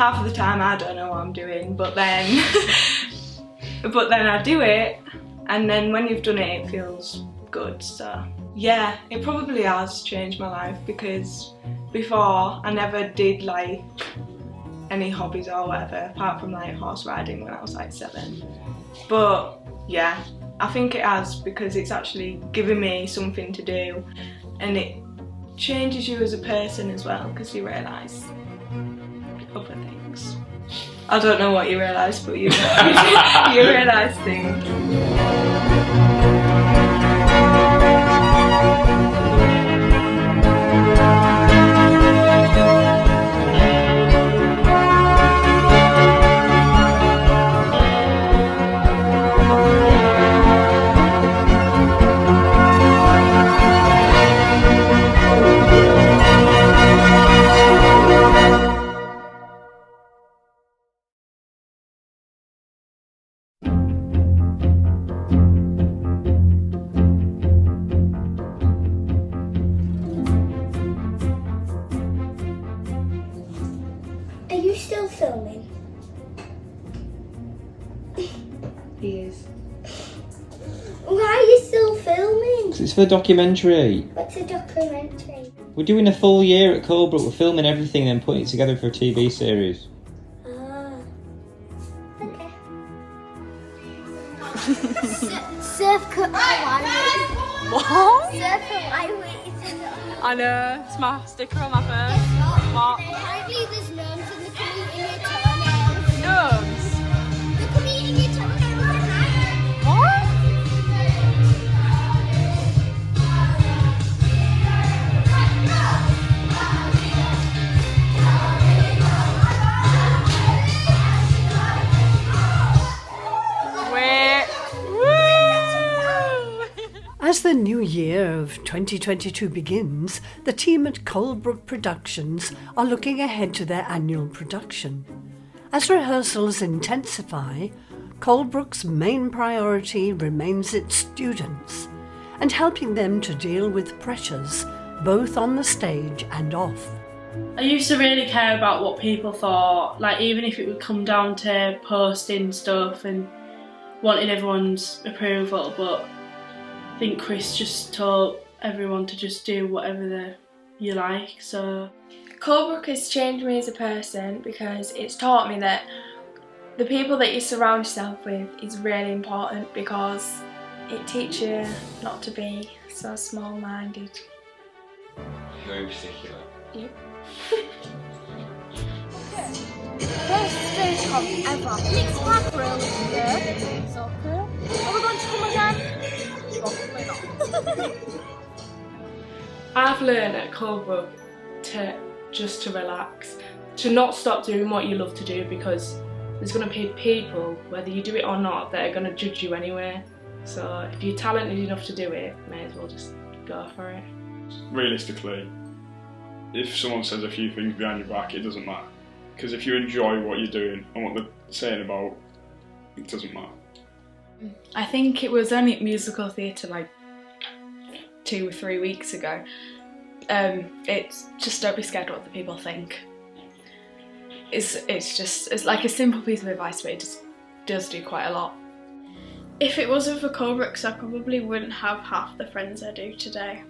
half of the time I don't know what I'm doing, but then I do it, and then when you've done it, it feels good. So yeah, it probably has changed my life, because before I never did like any hobbies or whatever, apart from like horse riding when I was like 7. But yeah, I think it has, because it's actually given me something to do, and it changes you as a person as well, because you realise other things. I don't know what you realise, but you realise things. Are you still filming? He is. Why are you still filming? It's for a documentary. What's a documentary? We're doing a full year at Colebrook. We're filming everything and then putting it together for a TV series. Ah. Okay. Surf Hawaii. What? Surf Hawaii. I know, it's my sticker on my phone. What? Apparently there's gnomes and they come eating your toenails. Gnomes? They come eating your toenails at night. What? As the new year of 2022 begins, the team at Colebrook Productions are looking ahead to their annual production. As rehearsals intensify, Colebrook's main priority remains its students and helping them to deal with pressures both on the stage and off. I used to really care about what people thought, like even if it would come down to posting stuff and wanting everyone's approval, but I think Chris just told everyone to just do whatever you like, so. Colebrook has changed me as a person, because it's taught me that the people that you surround yourself with is really important, because it teaches you not to be so small-minded. You're in particular. Yep. First stage comp ever. Mixed back row. Soccer. Are we going to come again? Probably not. I've learned at Colebrook just to relax, to not stop doing what you love to do, because there's going to be people, whether you do it or not, that are going to judge you anyway. So if you're talented enough to do it, may as well just go for it. Realistically, if someone says a few things behind your back, it doesn't matter. Because if you enjoy what you're doing and what they're saying about, it doesn't matter. I think it was only musical theatre like 2 or 3 weeks ago. It's just don't be scared what the people think. It's like a simple piece of advice, but it just does do quite a lot. If it wasn't for Colebrookes, I probably wouldn't have half the friends I do today.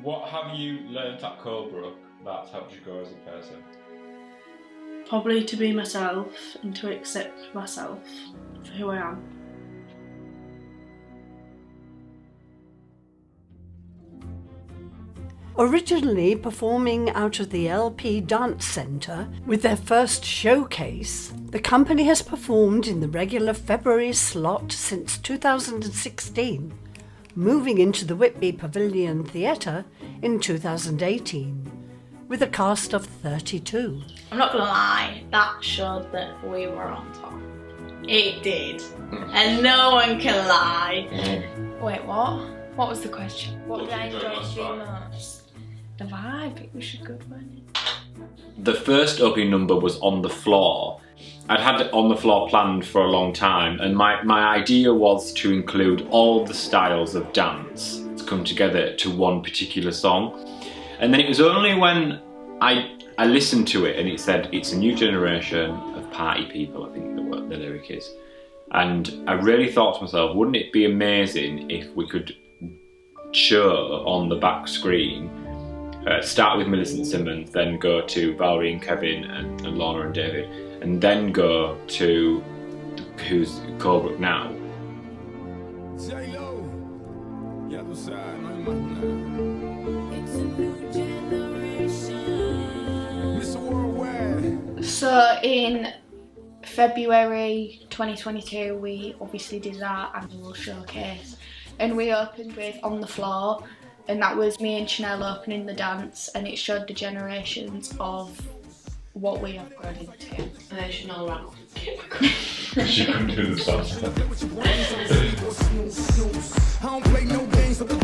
What have you learnt at Colebrook that's helped you grow as a person? Probably to be myself and to accept myself for who I am. Originally performing out of the LP Dance Centre with their first showcase, the company has performed in the regular February slot since 2016, moving into the Whitby Pavilion Theatre in 2018, with a cast of 32. I'm not gonna lie, that showed that we were on top. It did. And no one can lie. Wait, what? What was the question? What did I enjoy doing most? The vibe, it was good, wasn't it? The first opening number was On the Floor. I'd had it On the Floor planned for a long time, and my idea was to include all the styles of dance to come together to one particular song. And then it was only when I I listened to it and it said it's a new generation of party people, I think the lyric is. And I really thought to myself, wouldn't it be amazing if we could show on the back screen, start with Millicent Simmons, then go to Valerie and Kevin and Lorna and David, and then go to who's Colebrook now. So in February 2022 we obviously did our annual showcase and we opened with On the Floor, and that was me and Chanel opening the dance, and it showed the generations of what we have grown into. And then Chanel ran off. She couldn't do the salsa. I don't play no games, so don't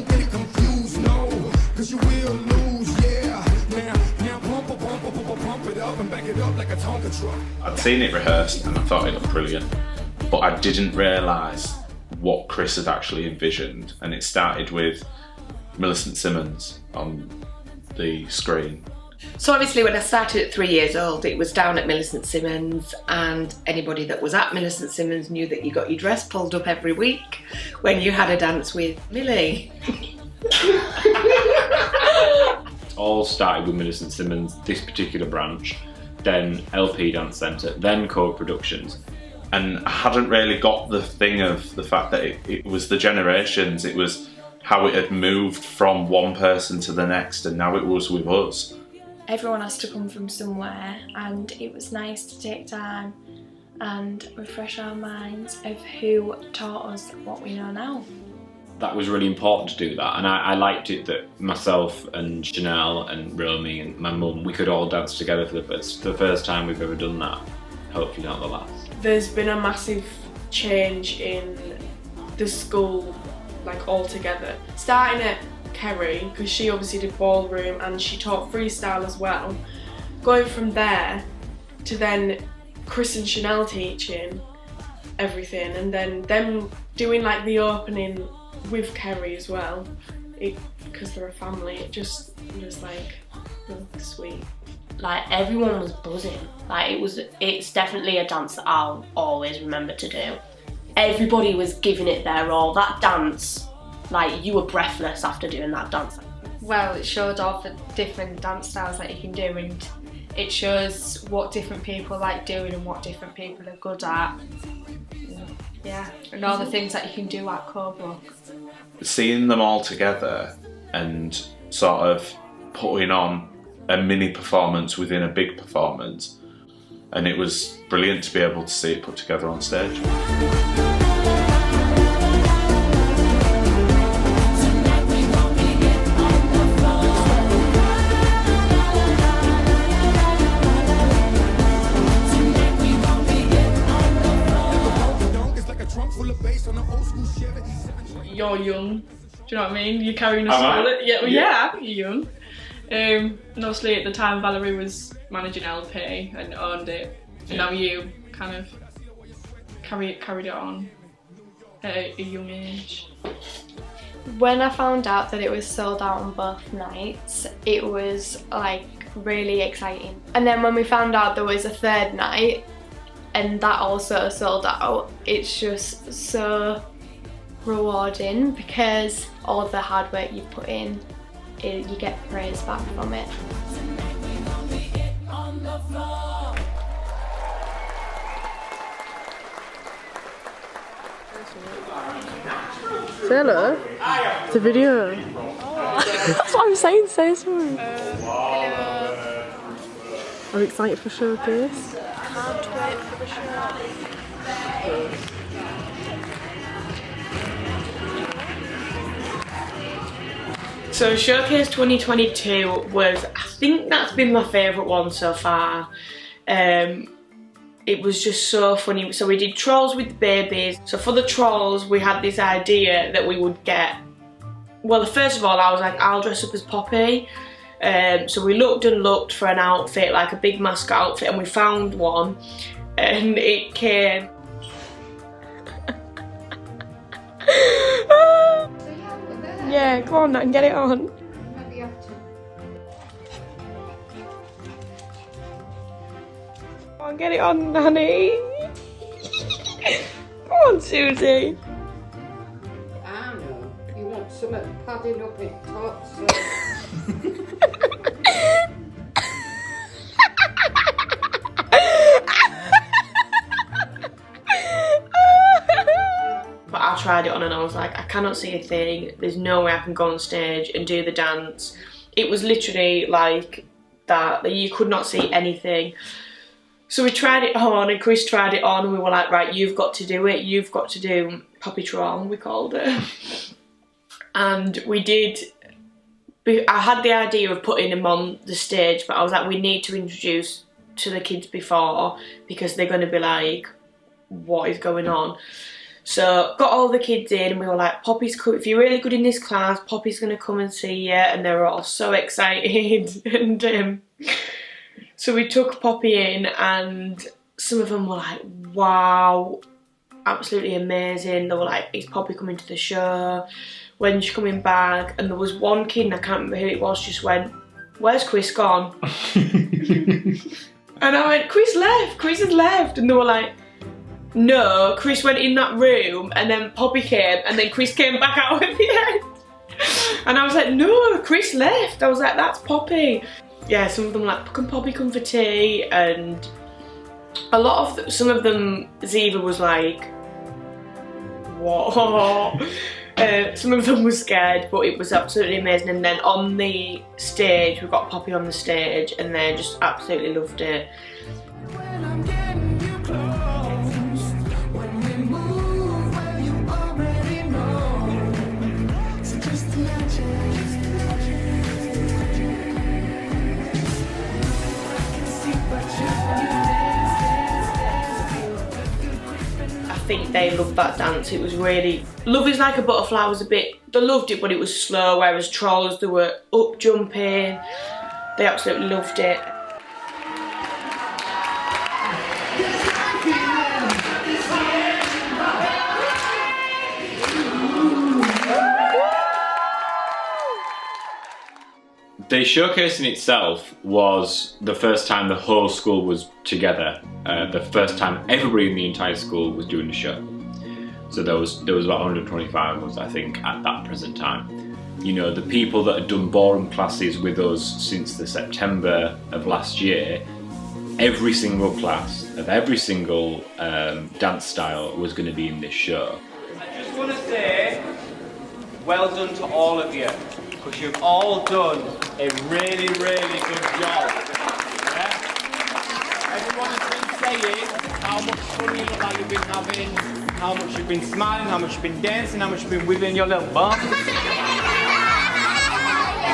get it confused, no, cause you will lose, yeah. Now pump it up and back it up like a Tonka truck. I'd seen it rehearsed and I thought it looked brilliant, but I didn't realise what Chris had actually envisioned, and it started with Millicent Simmons on the screen. So obviously when I started at 3 years old, it was down at Millicent Simmons, and anybody that was at Millicent Simmons knew that you got your dress pulled up every week when you had a dance with Millie. All started with Millicent Simmons, this particular branch, then LP Dance Centre, then Code Productions. And I hadn't really got the thing of the fact that it was the generations, it was how it had moved from one person to the next, and now it was with us. Everyone has to come from somewhere, and it was nice to take time and refresh our minds of who taught us what we know now. That was really important to do that, and I liked it that myself and Chanel and Romy and my mum, we could all dance together for the first time we've ever done that. Hopefully not the last. There's been a massive change in the school, like altogether. Starting at Kerry, because she obviously did ballroom and she taught freestyle as well. Going from there to then Chris and Chanel teaching everything, and then them doing like the opening with Kerry as well, because they're a family, it just was like sweet. Like everyone was buzzing. Like it's definitely a dance that I'll always remember to do. Everybody was giving it their all. That dance, like you were breathless after doing that dance. Well, it showed off the different dance styles that you can do, and it shows what different people like doing and what different people are good at. Yeah, and all the things that you can do at Colebrook. Seeing them all together and sort of putting on a mini performance within a big performance, and it was brilliant to be able to see it put together on stage. You're young, do you know what I mean? You're carrying a school. Yeah, you're young. And obviously at the time Valerie was managing LP and owned it, and now you kind of carried it on at a young age. When I found out that it was sold out on both nights, it was like really exciting. And then when we found out there was a third night and that also sold out, it's just so rewarding because all the hard work you put in, you get praise back from it. Say hello. It's a video. That's what I'm saying, say something. Hello. I'm excited for showcase. Can't wait for the show. So Showcase 2022 was, I think that's been my favourite one so far. It was just so funny. So we did trolls with the babies. So for the trolls, we had this idea that we would get, well, first of all, I was like, I'll dress up as Poppy. So we looked and looked for an outfit, like a big mascot outfit, and we found one, and it came. Yeah, come on now and get it on. on, get it on, Nanny. Come on, Susie. I know. You want something padding up in top, so... But I tried it on and I was like, I cannot see a thing. There's no way I can go on stage and do the dance. It was literally like that you could not see anything. So we tried it on and Chris tried it on and we were like, right, you've got to do it. You've got to do Poppy Tron, we called it. And we did. I had the idea of putting him on the stage, but I was like, we need to introduce to the kids before because they're going to be like, what is going on? So got all the kids in and we were like, Poppy's cool. If you're really good in this class, Poppy's going to come and see you. And they were all so excited. And so we took Poppy in and some of them were like, wow, absolutely amazing. They were like, is Poppy coming to the show? When's she coming back? And there was one kid, and I can't remember who it was, just went, where's Chris gone? And I went, Chris left, Chris has left. And they were like, no, Chris went in that room and then Poppy came and then Chris came back out at the end. And I was like, no, Chris left. I was like, that's Poppy. Yeah, some of them were like, can Poppy come for tea? And a lot of, some of them, Ziva was like, what? Some of them were scared, but it was absolutely amazing. And then on the stage, we got Poppy on the stage and they just absolutely loved it. I think they loved that dance. It was really... Love is Like a Butterfly was a bit... They loved it, but it was slow, whereas Trolls, they were up jumping. They absolutely loved it. The showcase in itself was the first time the whole school was together. The first time everybody in the entire school was doing a show. So there was about 125 of us, I think, at that present time. You know, the people that had done ballroom classes with us since the September of last year, every single class of every single dance style was going to be in this show. I just want to say, well done to all of you. Because you've all done a really, really good job. Yeah? Everyone has been saying how much fun you look like you've been having, how much you've been smiling, how much you've been dancing, how much you've been wiggling your little bum.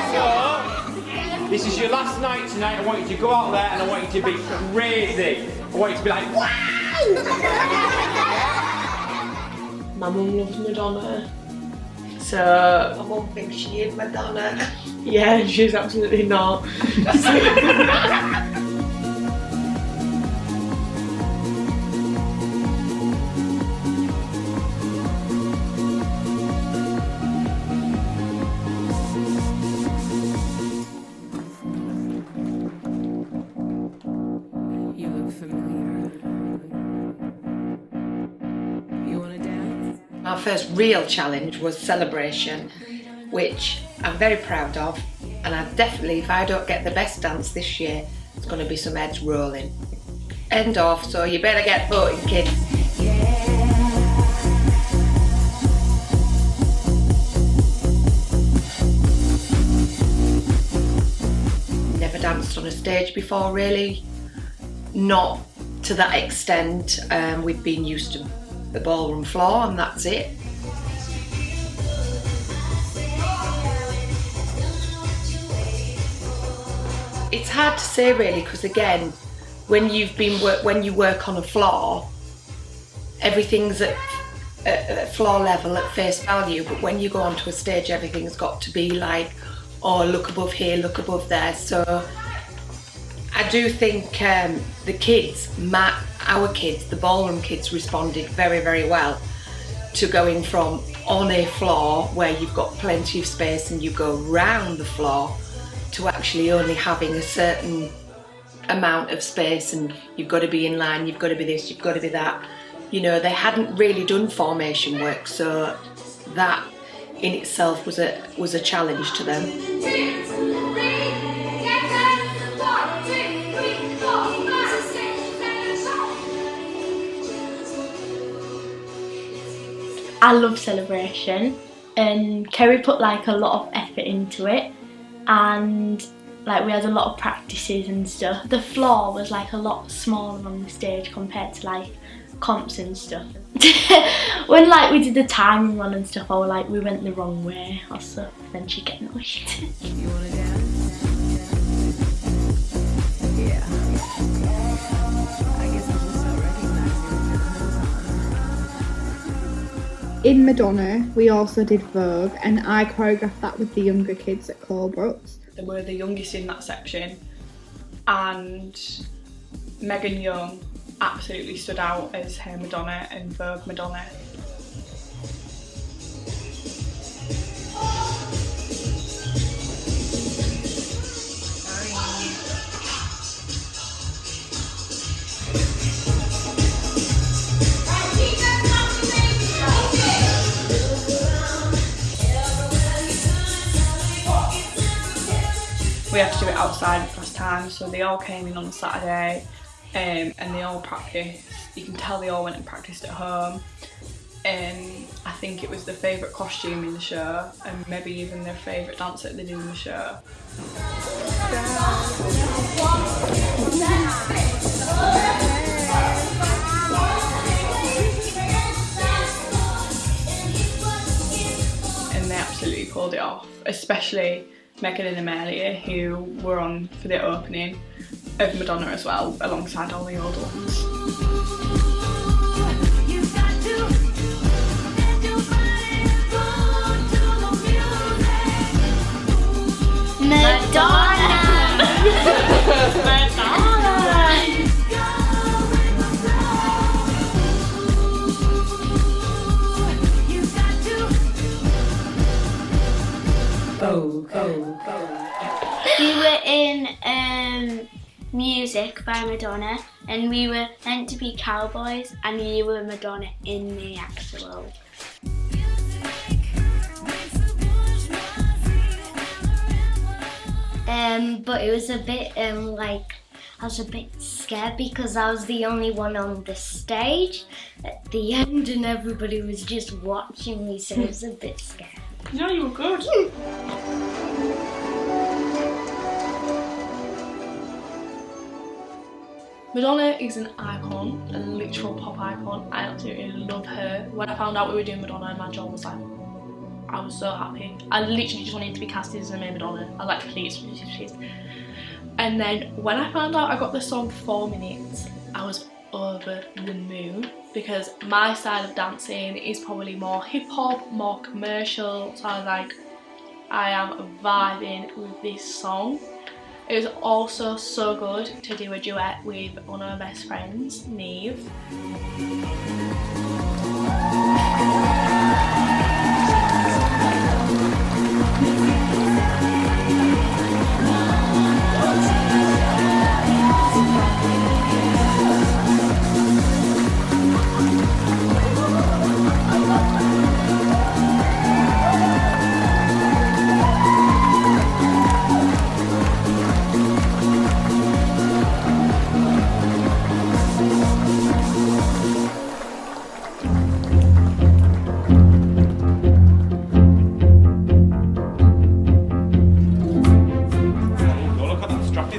So, this is your last night tonight. I want you to go out there and I want you to be crazy. I want you to be like, wow! My mum loves Madonna. So my mum thinks she is Madonna. Yeah, she's absolutely not. You look familiar. You want to dance? Our first real challenge was Celebration, which I'm very proud of, and I definitely, if I don't get the best dance this year, it's going to be some heads rolling. End off, so you better get voting, kids. Never danced on a stage before, really. Not to that extent. We've been used to the ballroom floor and that's it. It's hard to say really, because again, when you work on a floor, everything's at floor level, at face value, but when you go onto a stage, everything's got to be like, oh, look above here, look above there. So I do think the kids, our kids, the ballroom kids, responded very, very well to going from on a floor where you've got plenty of space and you go round the floor to actually only having a certain amount of space and you've got to be in line, you've got to be this, you've got to be that. You know, they hadn't really done formation work, so that in itself was a challenge to them. I love Celebration, and Kerry put like a lot of effort into it, and like we had a lot of practices and stuff. The floor was like a lot smaller on the stage compared to like comps and stuff. When like we did the timing run and stuff, or like we went the wrong way or stuff, then she'd get annoyed. You wanna dance? Yeah. I guess I'll just start recognizing. In Madonna, we also did Vogue, and I choreographed that with the younger kids at Colebrookes. They were the youngest in that section, and Megan Young absolutely stood out as her Madonna and Vogue Madonna. We had to do it outside the first time, so they all came in on a Saturday and they all practiced. You can tell they all went and practiced at home, and I think it was their favourite costume in the show and maybe even their favourite dance that they did in the show. And they absolutely pulled it off, especially Megan and Amelia, who were on for the opening of Madonna as well, alongside all the old ones. Madonna! We were in Music by Madonna, and we were meant to be cowboys, and you were Madonna in the actual. But it was a bit like, I was a bit scared because I was the only one on the stage at the end and everybody was just watching me, so it was a bit scary. No, you were good. Madonna is an icon, a literal pop icon. I absolutely love her. When I found out we were doing Madonna, my job was like, I was so happy. I literally just wanted to be casted as the main Madonna. I was like, please, please, please. And then when I found out I got the song 4 minutes, I was over the moon, because my style of dancing is probably more hip hop, more commercial. So I was like, I am vibing with this song. It was also so good to do a duet with one of my best friends, Neve.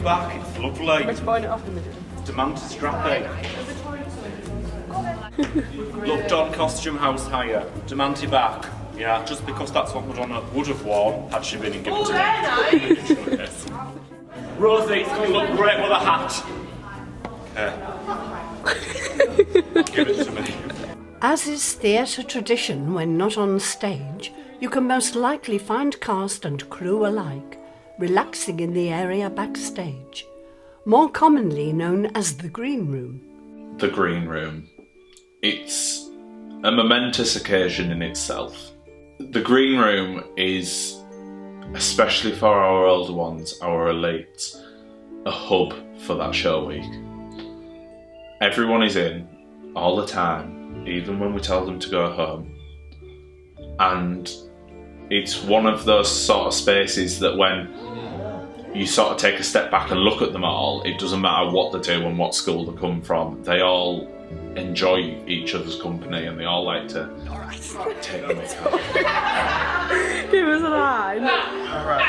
Back, it's lovely. Let's find it off in the Demand to strapping. Look, Don Costume House Hire. Demand it back. Yeah, just because that's what Madonna would have worn had she been in given to me. Rosie, it's going to look great with a hat. Okay. Give it to me. As is theatre tradition when not on stage, you can most likely find cast and crew alike relaxing in the area backstage, more commonly known as the green room. The green room. It's a momentous occasion in itself. The green room is, especially for our older ones, our elites, a hub for that show week. Everyone is in all the time, even when we tell them to go home. And it's one of those sort of spaces that when you sort of take a step back and look at them all, it doesn't matter what they do and what school they come from, they all enjoy each other's company and they all like to take the mick out. Give us a line. Alright.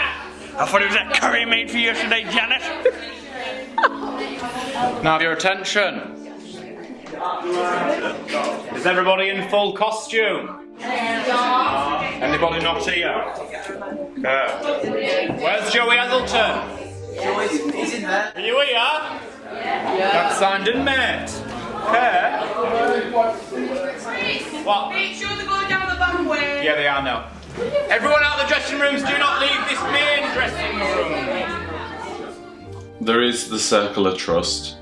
I thought it was that curry I made for you yesterday, Janet. Now your attention. Is everybody in full costume? Anybody not here? Where's Joey Hazelton? He's in there. Are you here? Yeah. That's signed in, mate. Okay. What? Make sure they're going down the back way. Yeah, they are now. Everyone out of the dressing rooms, do not leave this main dressing room. There is the Circle of Trust,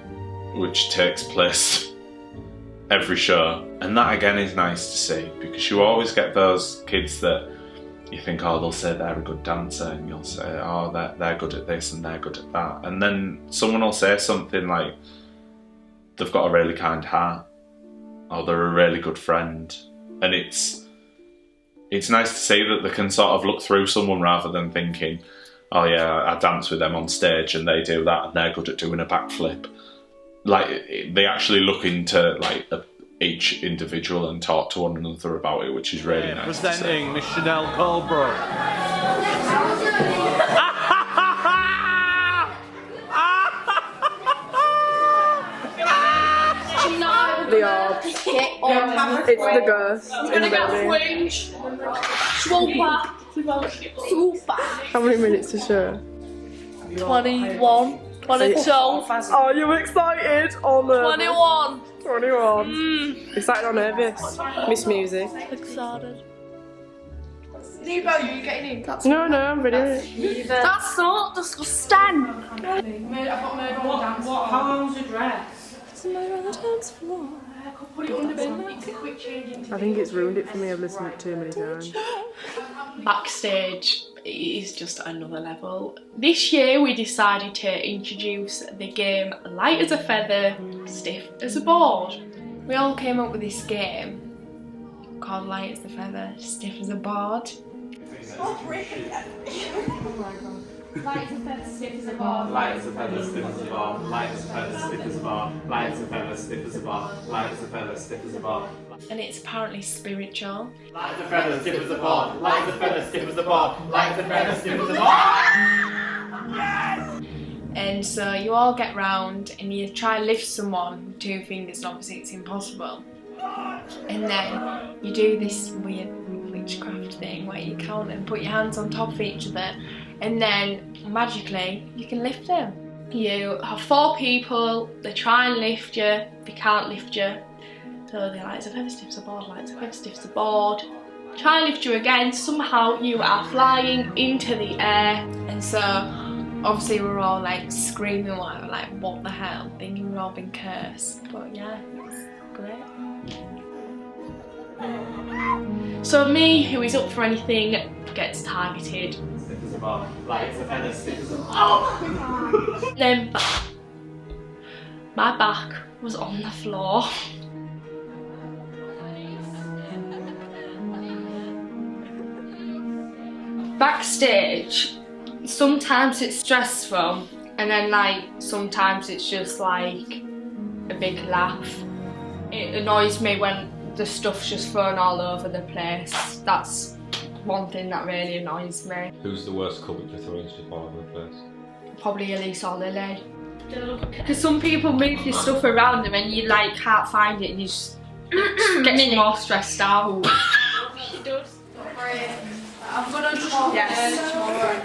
which takes place every show, and that again is nice to see, because you always get those kids that you think, oh, they'll say they're a good dancer, and you'll say, oh, they're good at this and they're good at that, and then someone will say something like they've got a really kind heart, or they're a really good friend, and it's nice to see that they can sort of look through someone rather than thinking, oh yeah, I dance with them on stage and they do that and they're good at doing a backflip. Like, they actually look into like each individual and talk to one another about it, which is really nice. Presenting Miss Chanel Colebrook. The orbs. It's the ghost. I'm gonna get fringe. Swooper. Super. How many minutes to show? 21. 22. Oh, you excited? Oh no. 21. 21. Excited or nervous? Miss music. Excited. Nebo, are you getting in? No, I'm ready. That's not disgusting. How long's the dress? It's on the dance floor. Put it under bin. I think it's ruined it for me. I've listened to it too many times. Backstage is just another level. This year we decided to introduce the game Light as a Feather, Stiff as a Board. We all came up with this game called Light as a Feather, Stiff as a Board. Oh my god. Light as a feather, stiff as a bar. Light as a feather, stiff as a bar. Light as a feather, stiff as a bar. Light as a feather, stiff as a bar. Light as a feather, stiff as a bar. And it's apparently spiritual. Light as a feather, stiff as a bar. Light as a feather, stiff as a bar. Light as a feather, stiff as a bar. And so you all get round and you try and lift someone with 2 fingers, and obviously it's impossible. And then you do this weird witchcraft thing where you count and put your hands on top of each other, and then magically you can lift them. You have 4 people, they try and lift you, they can't lift you. So they're like, it's a feather, stiff as a board, like, it's a feather, stiff as a board. Try and lift you again, somehow you are flying into the air. And so obviously we're all like screaming, like what the hell, thinking we've all been cursed. But yeah, it's great. So me, who is up for anything, gets targeted. Stiff as a bar. Light as a feather, stiff as a bar. Oh! Then my back was on the floor. Backstage, sometimes it's stressful, and then like sometimes it's just like a big laugh. It annoys me when the stuff's just thrown all over the place. That's one thing that really annoys me. Who's the worst culprit for throwing stuff all over the place? Probably Elise or Lily. Because some people move your stuff around them and you like can't find it and you just get more stressed out. She does. I'm gonna talk tomorrow.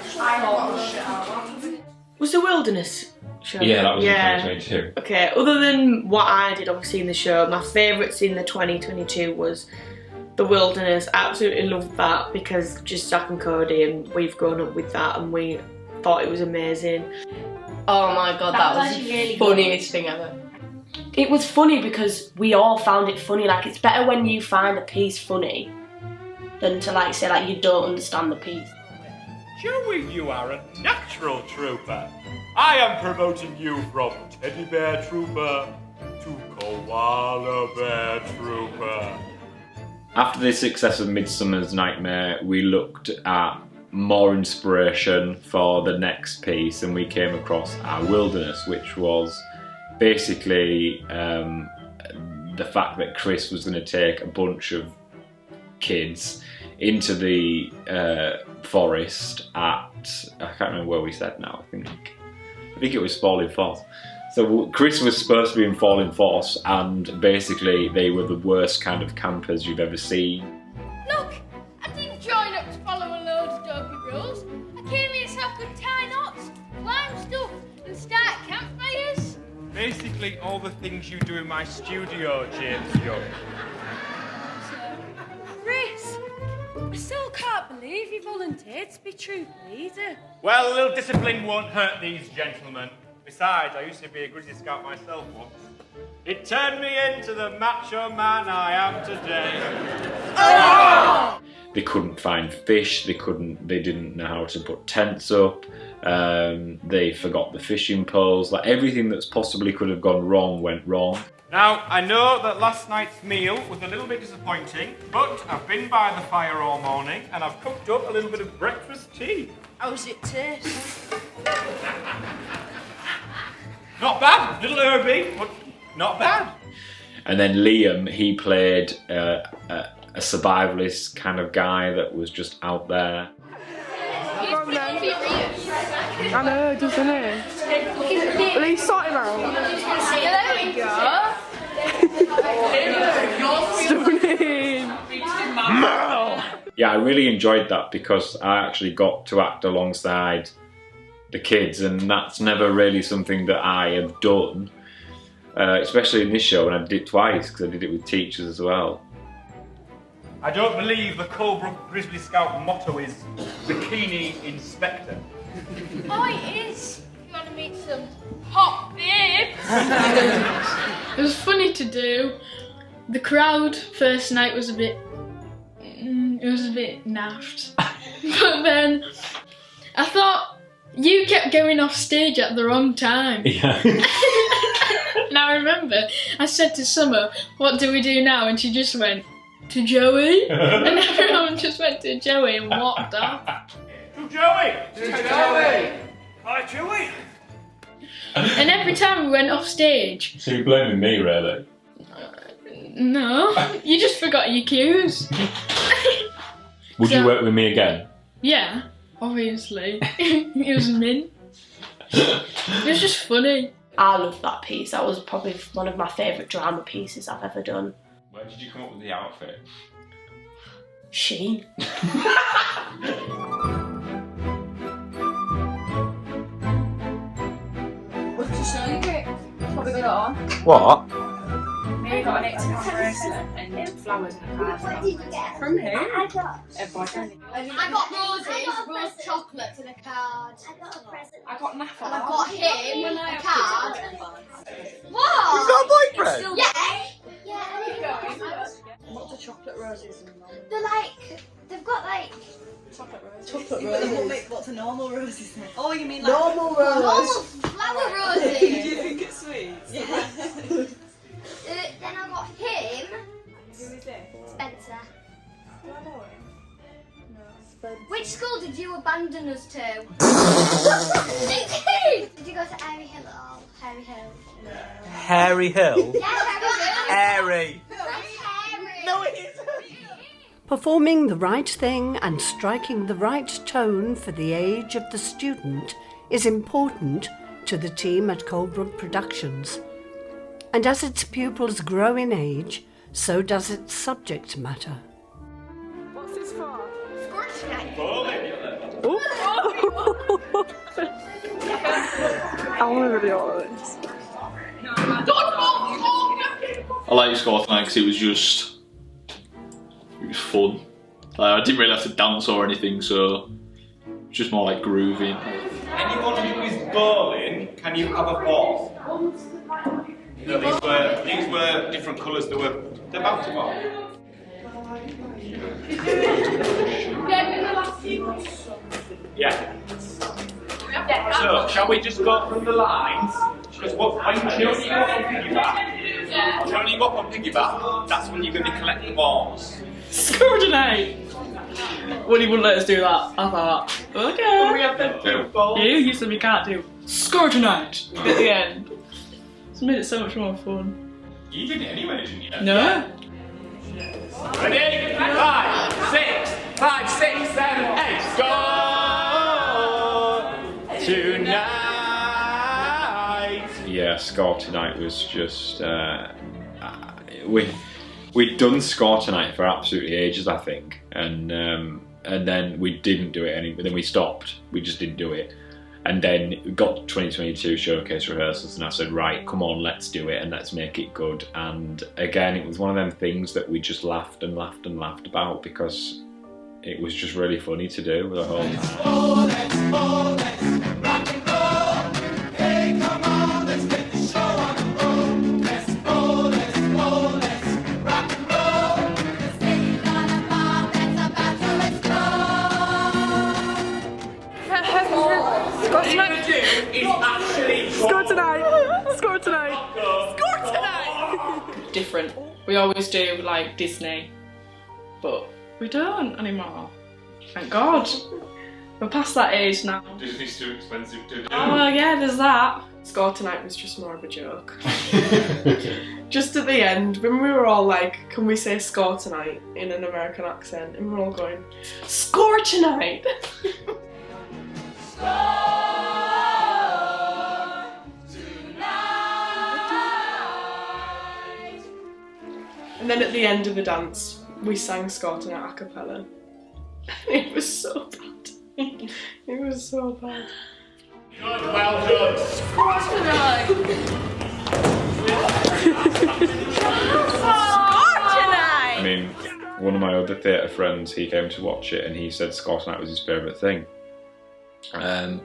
Was the Wilderness show? Yeah, that was in 2022. Okay, other than what I did obviously in the show, my favourites in the 2022 was the Wilderness. Absolutely loved that because just Zach and Cody, and we've grown up with that and we thought it was amazing. Oh my god, that was the really funniest thing ever. It was funny because we all found it funny. Like, it's better when you find a piece funny than to like say like you don't understand the piece. Joey, you are a natural trooper. I am promoting you from teddy bear trooper to koala bear trooper. After the success of Midsummer's Nightmare, we looked at more inspiration for the next piece, and we came across Our Wilderness, which was basically the fact that Chris was going to take a bunch of kids into the forest at, I can't remember where we said now, I think it was Falling Force. So Chris was supposed to be in Falling Force, and basically they were the worst kind of campers you've ever seen. Look, I didn't join up to follow a load of dopey rules. I came here so I could tie knots, climb stuff, and start campfires. Basically all the things you do in my studio, James Young. Chris, I still can't believe you volunteered to be troop leader. Well, a little discipline won't hurt these gentlemen. Besides, I used to be a Grizzly Scout myself once. It turned me into the macho man I am today. Oh! They couldn't find fish, they didn't know how to put tents up, they forgot the fishing poles, like everything that's possibly could have gone wrong went wrong. Now, I know that last night's meal was a little bit disappointing, but I've been by the fire all morning and I've cooked up a little bit of breakfast tea. How's it taste? Not bad, little herby, but not bad. And then Liam, he played a survivalist kind of guy that was just out there. I know, doesn't he? Well, he's sorting out. There we go. Yeah, I really enjoyed that because I actually got to act alongside the kids, and that's never really something that I have done, especially in this show, and I did it twice because I did it with teachers as well. I don't believe the Colebrook Grizzly Scout motto is Bikini Inspector. Oh, it is. You want to meet some hot babes? It was funny to do. The crowd first night was a bit naffed. But then I thought you kept going off stage at the wrong time. Yeah. Now I remember I said to Summer, "What do we do now?" And she just went, "To Joey." And everyone just went to Joey and walked off. To Joey! To Joey! Hi, Joey! And every time we went off stage... So you're blaming me, really? No, you just forgot your cues. Would you work with me again? Yeah, obviously. It was mint. It was just funny. I loved that piece. That was probably one of my favourite drama pieces I've ever done. Where did you come up with the outfit? She. What did you show you, Rick? What we got on? What? Mary got an £80 bracelet and flowers in a card. From who? I got rose chocolates and a card. I got a present. I got nothing. And I got him a card. What? You've got a boyfriend? Yeah. What's the chocolate roses? They're like, they've got like Chocolate roses. chocolate roses. What's a normal rose, isn't it? Oh, you mean like normal rose? normal flower roses? Do you think it's sweet? Yeah. Then I got him. Who is it? Spencer. Do I know him? No. Spencer. Which school did you abandon us to? Did you go to Airy Hill at all? Harry Hill. Hairy Hill? Yeah, Harry Hill. Airy. No, it isn't. Performing the right thing and striking the right tone for the age of the student is important to the team at Colebrook Productions. And as its pupils grow in age, so does its subject matter. What's this for? I want a video of this. I like Score tonight because it was fun. I didn't really have to dance or anything, so it was just more like grooving. Anyone who is bowling, can you have a ball? You know, these were different colours, they're about to bowl. Yeah. So, shall we just go from the lines? Because when you go up on piggyback, when you go up on piggyback, that's when you're going to collect the balls. Coordinate! Well, he wouldn't let us do that. I thought, okay. We have the balls. You said we can't do score tonight at the end. It's made it so much more fun. You did it anyway, didn't you? No. Ready? 5, 6, 5, 6, 7, 8. Score tonight. Yeah, Score Tonight was just we'd done Score Tonight for absolutely ages, I think, and then we didn't do it anymore. Then we stopped. We just didn't do it, and then we got to 2022 showcase rehearsals, and I said, right, come on, let's do it and let's make it good. And again, it was one of them things that we just laughed and laughed and laughed about because it was just really funny to do the whole time. Score tonight! Score tonight! Score tonight! Different. We always do like Disney, but we don't anymore. Thank God. We're past that age now. Disney's too expensive to do. Oh well, yeah, there's that. Score Tonight was just more of a joke. Just at the end, when we were all like, can we say Score Tonight in an American accent? And we're all going, Score Tonight! And then at the end of the dance, we sang Score Tonight a cappella. It was so bad. It was so bad. Well done. Score Tonight! I mean, one of my other theatre friends, he came to watch it and he said Score Tonight was his favourite thing. And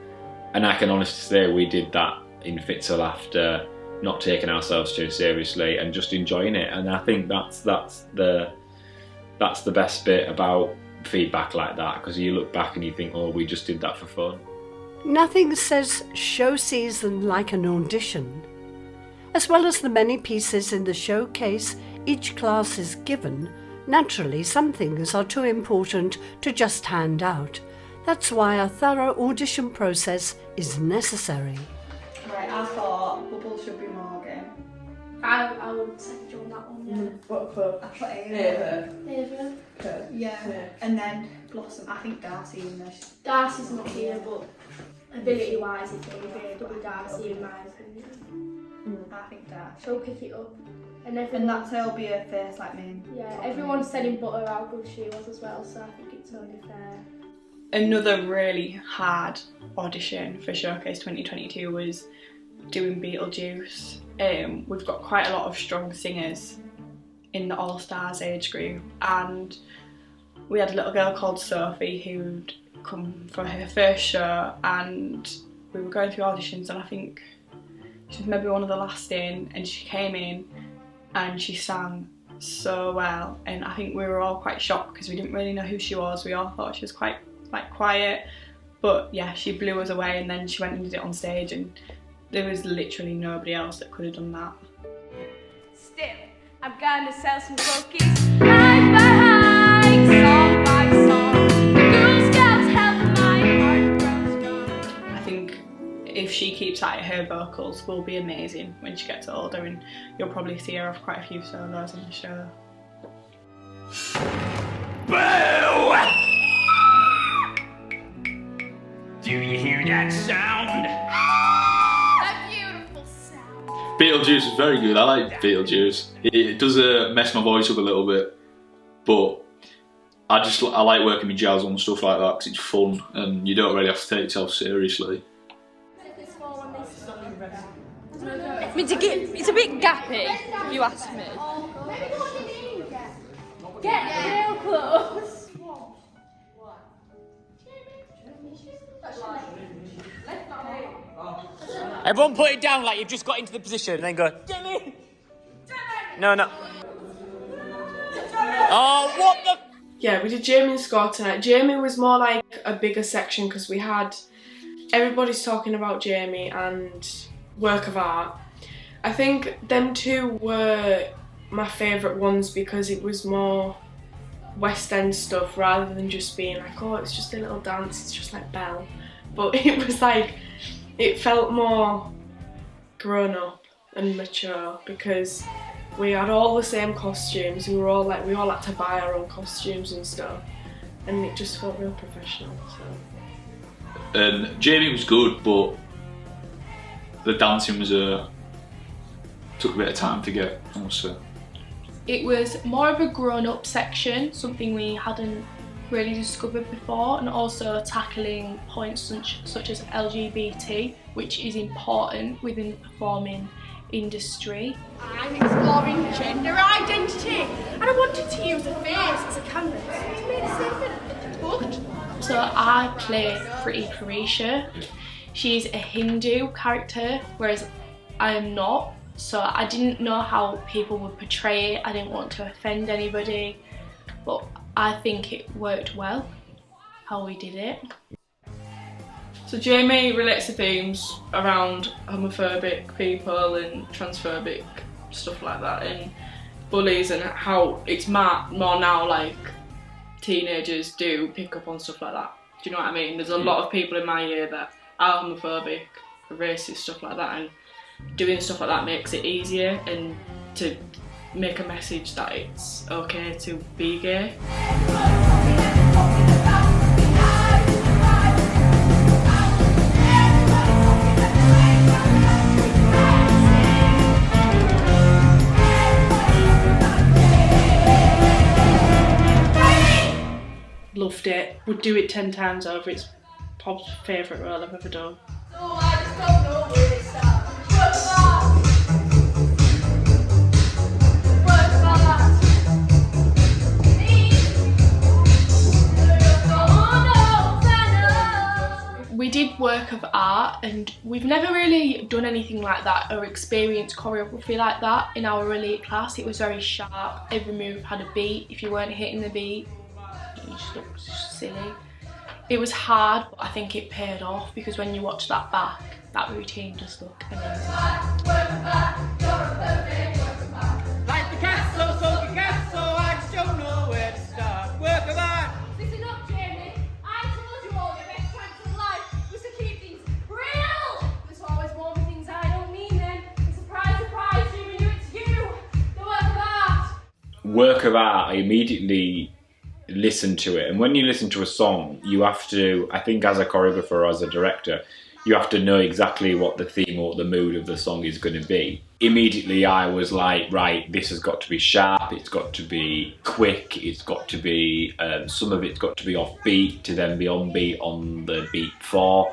I can honestly say we did that in fits of laughter, not taking ourselves too seriously and just enjoying it. And I think that's the best bit about feedback like that, because you look back and you think, oh, we just did that for fun. Nothing says show season like an audition. As well as the many pieces in the showcase each class is given, naturally some things are too important to just hand out. That's why a thorough audition process is necessary. Right, I thought Bubble should be Morgan. I would second you on that one, yeah. What for? I put Ava. Ava. Yeah. And then Blossom. I think Darcy in this. Darcy's not here, but ability-wise, it's it'll be Darcy in my opinion. I think Darcy. She'll pick it up. And that's her be her face like me. Yeah, everyone's telling Butter how good she was as well, so I think it's only fair. Another really hard audition for Showcase 2022 was doing Beetlejuice. We've got quite a lot of strong singers in the All-Stars age group, and we had a little girl called Sophie who'd come for her first show, and we were going through auditions, and I think she was maybe one of the last in, and she came in and she sang so well, and I think we were all quite shocked because we didn't really know who she was. We all thought she was quite quiet, but yeah, she blew us away, and then she went and did it on stage, and there was literally nobody else that could have done that. Still, I'm gonna sell some cookies. Hike by hike, song by song. The Girl Scouts helping my heart grow strong. I think if she keeps at it, her vocals will be amazing when she gets older, and you'll probably see her have quite a few solos in the show. Boo! Do you hear that sound? That beautiful sound. Beetlejuice is very good. I like Beetlejuice. It does mess my voice up a little bit, but I like working with jazz on stuff like that because it's fun and you don't really have to take yourself seriously. It's a bit gappy, if you ask me. Get real close. Everyone put it down like you've just got into the position and then go, Jimmy! No, no. Oh, what the? Yeah, we did Jamie and Scott tonight. Jamie was more like a bigger section because we had everybody's talking about Jamie and work of art. I think them two were my favourite ones because it was more West End stuff rather than just being like, oh, it's just a little dance, it's just like Belle. But it was like, it felt more grown up and mature because we had all the same costumes. We all had to buy our own costumes and stuff, and it just felt real professional. So. And Jamie was good, but the dancing was took a bit of time to get, I must say. It was more of a grown-up section, something we hadn't really discovered before, and also tackling points such as LGBT, which is important within the performing industry. I'm exploring gender identity, and I wanted to use a face as a canvas to make a statement. But So I play Pretty Parisha. She's a Hindu character, whereas I am not. So I didn't know how people would portray it. I didn't want to offend anybody, but I think it worked well, how we did it. So Jamie relates to themes around homophobic people and transphobic stuff like that, and bullies, and how it's more now like teenagers do pick up on stuff like that. Do you know what I mean? There's a lot of people in my year that are homophobic, racist, stuff like that, and doing stuff like that makes it easier and to make a message that it's okay to be gay. Loved it. Would do it 10 times over. It's Pop's favourite role I've ever done. We did work of art, and we've never really done anything like that or experienced choreography like that in our elite class. It was very sharp. Every move had a beat. If you weren't hitting the beat, you just looked silly. It was hard, but I think it paid off because when you watch that back, that routine just looked amazing. Like the castle, so the castle, I just don't know where to start. Work of art. listen up, Jamie. I told you all your best chance of life was to keep things real. There's always more things I don't mean then. Surprise, surprise, Jamie, it's you. The work of art. Work of art, I immediately listen to it, and when you listen to a song, you have to, I think as a choreographer or as a director, you have to know exactly what the theme or the mood of the song is going to be. Immediately I was like, right, this has got to be sharp, it's got to be quick, it's got to be, some of it's got to be off beat to then be on beat on the beat 4.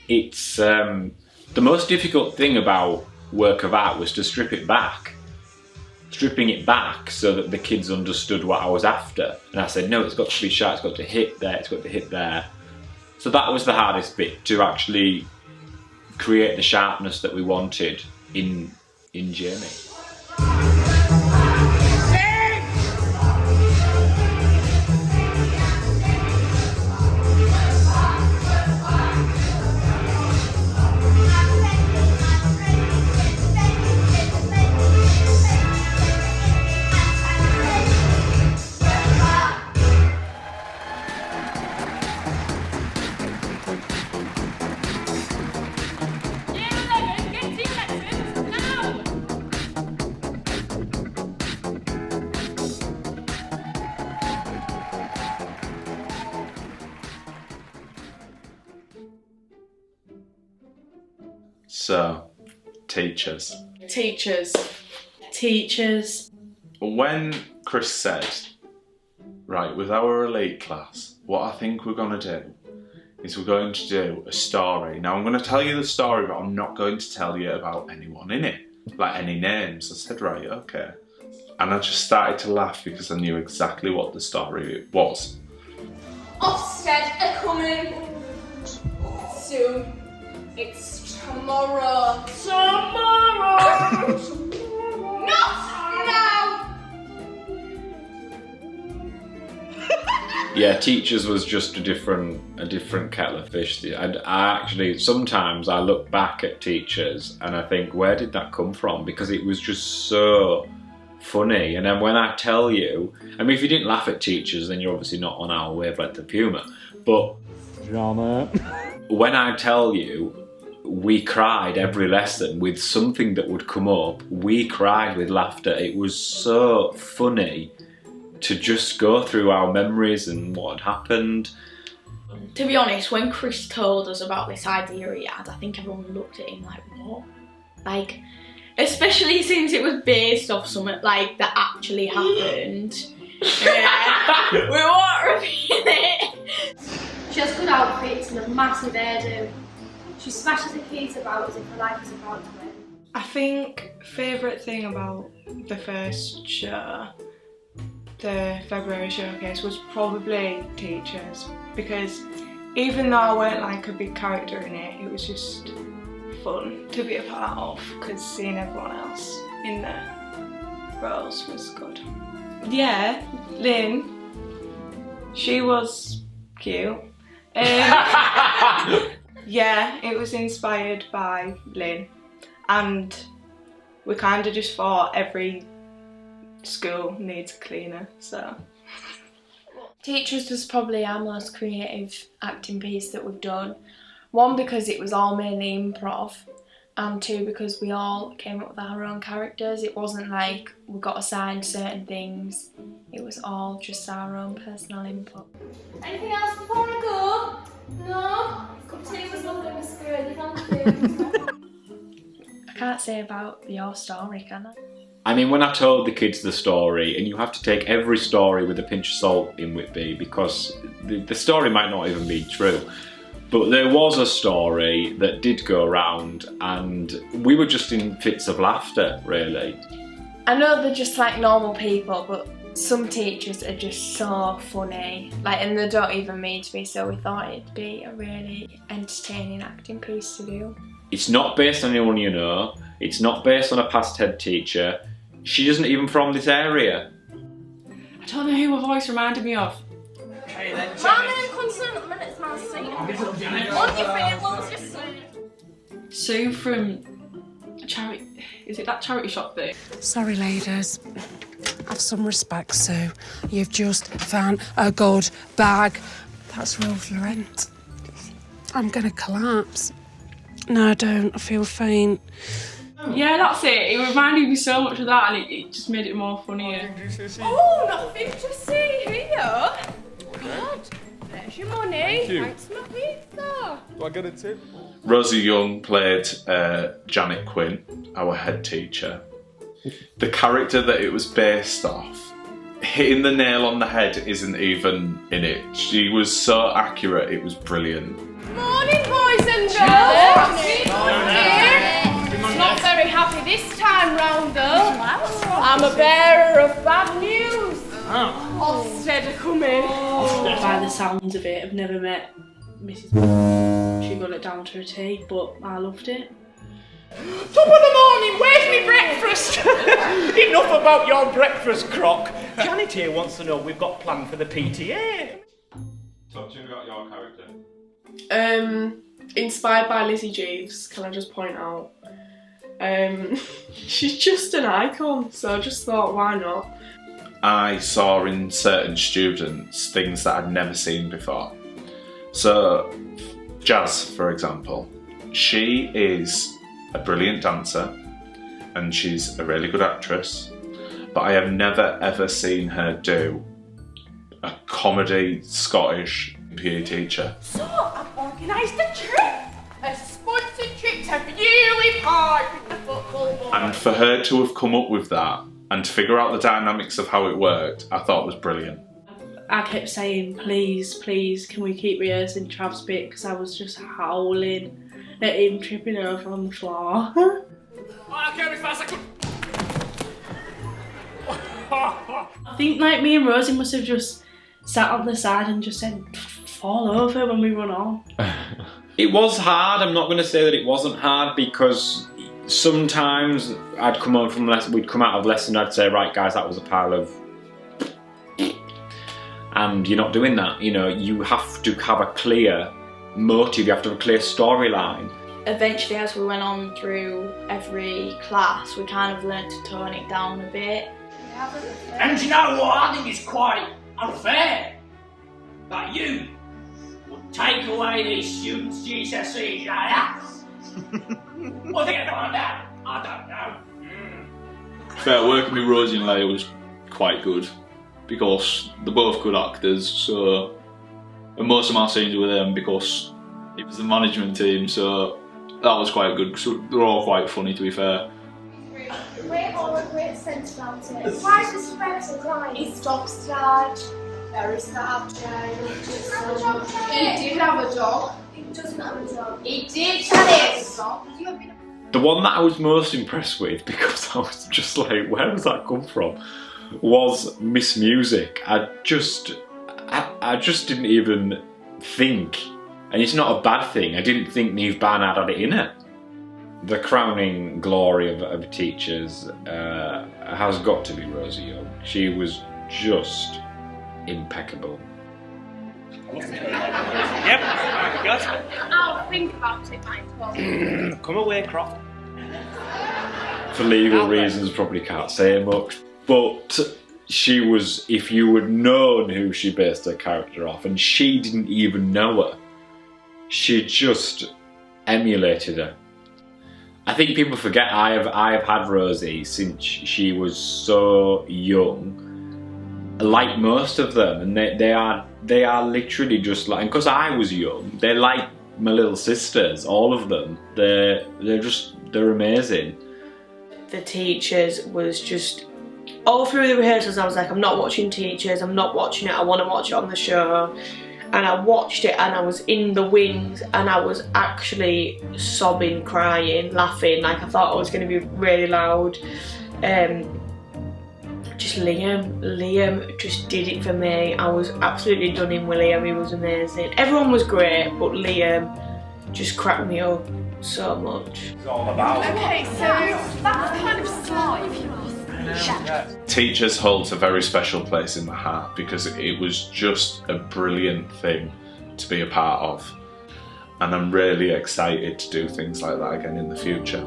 It's, the most difficult thing about work of art was to strip it back. Stripping it back so that the kids understood what I was after. And I said, no, it's got to be sharp, it's got to hit there, it's got to hit there. So that was the hardest bit, to actually create the sharpness that we wanted in Jamie. So, teachers. Teachers. When Chris said, right, with our elite class, what I think we're going to do is we're going to do a story. Now, I'm going to tell you the story, but I'm not going to tell you about anyone in it, like any names. I said, right, okay. And I just started to laugh because I knew exactly what the story was. Ofsted are coming soon. It's tomorrow. Tomorrow! Not now! Yeah, teachers was just a different kettle of fish. And I actually, sometimes I look back at teachers and I think, where did that come from? Because it was just so funny. And then when I tell you, I mean, if you didn't laugh at teachers, then you're obviously not on our wavelength of humour. But when I tell you, we cried every lesson with something that would come up. We cried with laughter. It was so funny to just go through our memories and what had happened. To be honest, when Chris told us about this idea he had, I think everyone looked at him like, what? Like, especially since it was based off something like that actually happened. Yeah, we won't repeat it. She has good outfits and a massive hairdo. She smashes the keys about as if her life is about to end. I think favourite thing about the first show, the February showcase, was probably teachers, because even though I weren't like a big character in it, it was just fun to be a part of, because seeing everyone else in the roles was good. Yeah, Lynn, she was cute. Yeah, it was inspired by Lynn, and we kind of just thought every school needs a cleaner, so. Teachers was probably our most creative acting piece that we've done. One, because it was all mainly improv, and two, because we all came up with our own characters. It wasn't like we got assigned certain things, it was all just our own personal input. Anything else before I go? No? Cup of tea was lovely, Miss Gurley, thank you. I can't say about your story, can I? I mean, when I told the kids the story, and you have to take every story with a pinch of salt in Whitby, because the story might not even be true. But there was a story that did go around, and we were just in fits of laughter, really. I know they're just like normal people, but some teachers are just so funny, like, and they don't even mean to be, so we thought it'd be a really entertaining acting piece to do. It's not based on anyone you know, it's not based on a past head teacher, she isn't even from this area. I don't know who her voice reminded me of. I'm in concern at the minute, it's my seat. On your feet, what was your seat? Sue from charity, is it that charity shop thing? Sorry, ladies. Have some respect, Sue. You've just found a good bag. That's real Florent. I'm gonna collapse. No, I don't. I feel faint. Yeah, that's it. It reminded me so much of that, and it just made it more funnier. Oh, nothing to see here. Good. There's your money. Thank you. Thanks for my pizza. Do I get a tip? Rosie Young played Janet Quinn, our head teacher. The character that it was based off, hitting the nail on the head isn't even in it. She was so accurate, it was brilliant. Morning, boys and girls. It's not very happy this time round, though. I'm a bearer of bad news. Ofsted are coming. By the sounds of it, I've never met Mrs. She got it down to a T, but I loved it. Top of the morning, where's me breakfast? Enough about your breakfast crock. Janet here wants to know what we've got planned for the PTA. Talk to me about your character. Inspired by Lizzie Jeeves, can I just point out? She's just an icon, so I just thought, why not? I saw in certain students things that I'd never seen before. So, Jazz, for example, she is a brilliant dancer and she's a really good actress, but I have never ever seen her do a comedy Scottish PE teacher. So, I've organised a trip. A sponsored trip to Bewley Park with the football boys. And for her to have come up with that and to figure out the dynamics of how it worked, I thought was brilliant. I kept saying, please, please, can we keep rehearsing Trav's bit, because I was just howling at him tripping over on the floor. I came as fast as I could. I think like me and Rosie must have just sat on the side and just said, fall over when we run on. It was hard, I'm not going to say that it wasn't hard, because sometimes I'd come home from lesson, we'd come out of lesson, I'd say, right guys, that was a pile of... and you're not doing that. You know, you have to have a clear motive, you have to have a clear storyline. Eventually, as we went on through every class, we kind of learned to tone it down a bit. And you know what? I think it's quite unfair that you would take away these students' GCSEs like that. What are they going to find out? I don't know. Fair, working with Rosie and Leia was quite good because they're both good actors, so, and most of my scenes were them because it was the management team, so that was quite good. So they're all quite funny, to be fair. Great aura, great sense about it. Why is this friend so crying? He's dog sad, very sad, Jane. He did have a dog. He doesn't have a dog. He did have a dog. The one that I was most impressed with, because I was just like, where does that come from, was Miss Music. I just didn't even think, and it's not a bad thing, I didn't think Niamh Barnard had it in her. The crowning glory of teachers has got to be Rosie Young. She was just impeccable. Yep, good. I'll think about it, Michael. Come away, Croft. For legal reasons, probably can't say much, but she was, if you had known who she based her character off, and she didn't even know her, she just emulated her. I think people forget I have had Rosie since she was so young, like most of them, and they are literally just like, because I was young, they're like my little sisters, all of them. They're amazing. The teachers was just, all through the rehearsals I was like, I'm not watching teachers, I'm not watching it, I want to watch it on the show. And I watched it and I was in the wings and I was actually sobbing, crying, laughing, like I thought I was going to be really loud. Just Liam just did it for me. I was absolutely done in with Liam, he was amazing. Everyone was great, but Liam just cracked me up so much. It's all about. Okay, so that's kind of sly if you ask me. Teachers holds a very special place in my heart because it was just a brilliant thing to be a part of, and I'm really excited to do things like that again in the future.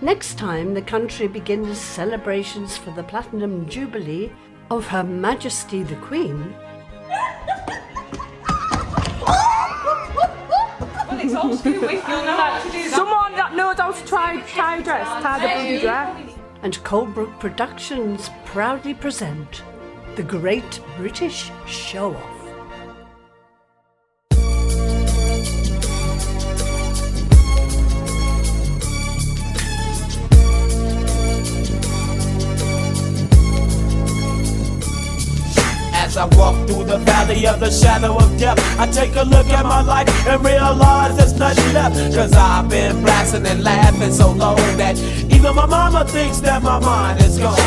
Next time, the country begins celebrations for the Platinum Jubilee of Her Majesty the Queen. Well, it's all to do with, you'll know how to do that. Someone that knows how to tie a dress, tie the bloody dress. And Colebrook Productions proudly present the Great British Show-Off. As I walk through the valley of the shadow of death, I take a look at my life and realize there's nothing left. Cause I've been blasting and laughing so long that even my mama thinks that my mind is gone.